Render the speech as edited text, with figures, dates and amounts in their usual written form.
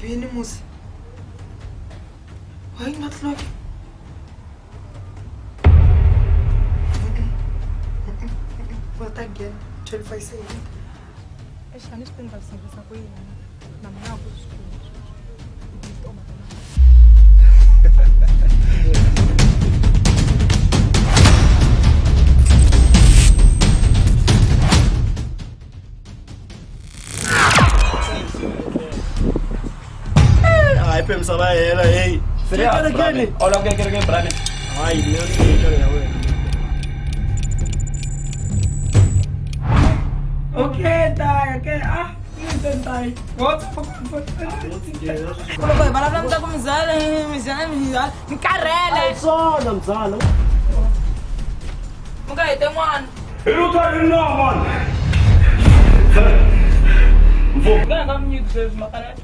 Vini musi. Why not look? What again? 25 seconds. Exa ni swi singisa ku yini na mina ku swi Ai, pensa lá ela, ei. Seria aquele. Olha o que é pra mim. Ai, meu Deus. Okay, tayo. Okay, listen tayo. What the fuck? Falou, boy, vai lá pra com mizala, Nkarhi. Só, não mzalo. Okay, tem one. Eu não tô indo não, mano. Ganha com mim, vocês mataram.